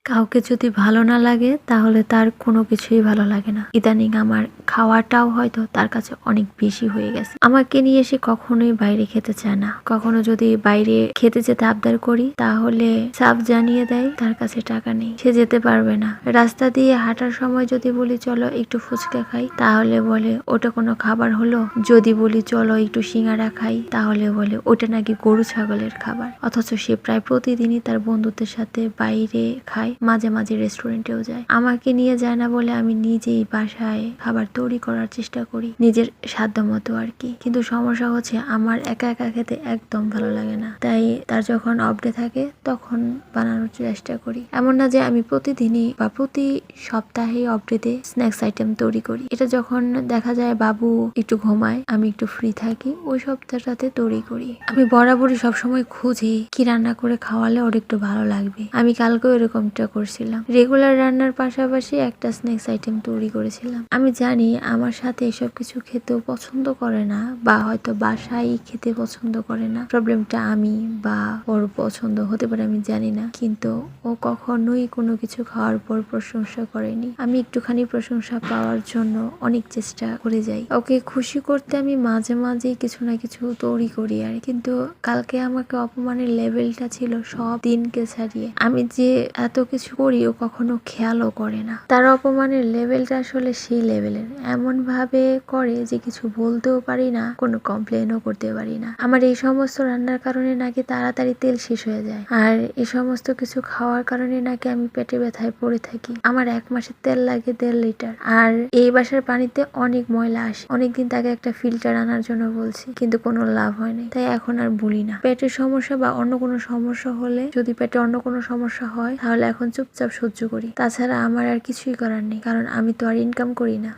কাউকে যদি ভালো না লাগে তাহলে তার কোনো কিছুই ভালো লাগে না। ইদানিং আমার খাওয়াটাও হয়তো তার কাছে অনেক বেশি হয়ে গেছে। আমাকে নিয়ে সে কখনোই বাইরে খেতে চায় না। কখনো যদি বাইরে খেতে যেতে আবদার করি তাহলে সাফ জানিয়ে দেয় তার কাছে টাকা নেই, সে যেতে পারবে না। রাস্তা দিয়ে হাঁটার সময় যদি বলি চলো একটু ফুচকা খাই তাহলে বলে ওটা কোনো খাবার হলো। যদি বলি চলো একটু সিঙ্গারা খাই তাহলে বলে ওটা নাকি গরু ছাগলের খাবার। অথচ সে প্রায় প্রতিদিনই তার বন্ধুদের সাথে বাইরে খায়, মাঝে মাঝে রেস্টুরেন্টেও যায়। আমাকে নিয়ে যায় না বলে আমি নিজেই বাসায় খাবার তৈরি করার চেষ্টা করি নিজের সাধ্য মতো আর কি। কিন্তু সমস্যা হচ্ছে আমার একা একা খেতে একদম ভালো লাগে না, তাই তার যখন অফ ডে থাকে তখন বানানোর চেষ্টা করি। এমন না যে আমি প্রতিদিনই বা প্রতি সপ্তাহে অফ ডেতে স্ন্যাক্স আইটেম তৈরি করি। এটা যখন দেখা যায় বাবু একটু ঘুমায় আমি একটু ফ্রি থাকি ওই সপ্তাহটাতে তৈরি করি। আমি বরাবরই সবসময় খুঁজি কি রান্না করে খাওয়ালে ওর একটু ভালো লাগবে। আমি কালকেও এরকমটা করছিলাম, রেগুলার রান্নার পাশাপাশি একটা স্ন্যাক্স আইটেম তৈরি করেছিলাম। আমি জানি আমার সাথে এসব কিছু খেতেও পছন্দ করে না বা হয়তো বাসায় খেতে পছন্দ করে না। প্রবলেমটা আমি বা ওর পছন্দ হতে পারে আমি জানি না, কিন্তু ও কখনোই কোনো কিছু খাওয়ার পর প্রশংসা করেনি। আমি একটুখানি প্রশংসা পাওয়ার জন্য অনেক চেষ্টা করে যাই। ওকে খুশি করতে আমি মাঝে মাঝে কিছু না কিছু তৈরি করি আর, কিন্তু কালকে আমাকে অপমানের লেভেলটা ছিল সব দিনকে ছাড়িয়ে। আমি যে এত কিছু করি ও কখনো খেয়ালও করে না। তার অপমানের লেভেলটা আসলে সেই লেভেলের, এমন ভাবে করে যে কিছু বলতেও পারি না, কোনো কমপ্লেনও করতে পারি না। আমার এই সমস্ত রান্নার কারণে নাকি তাড়াতাড়ি তেল শেষ হয়ে যায়, আর এই সমস্ত কিছু খাওয়ার কারণে নাকি আমি পেটে ব্যথায় পড়ে থাকি। আমার 1 মাসের তেল লাগে 1.5 লিটার, আর এই বাসার পানিতে অনেক ময়লা আসে। অনেকদিন তাকে একটা ফিল্টার আনার জন্য বলছি, কিন্তু কোনো লাভ হয়নি, তাই এখন আর বলি না। পেটের সমস্যা বা অন্য কোনো সমস্যা হলে, যদি পেটে অন্য কোনো সমস্যা হয় তাহলে এখন চুপচাপ সহ্য করি। তাছাড়া আমার আর কিছুই করার নেই, কারণ আমি তো আর ইনকাম করি না।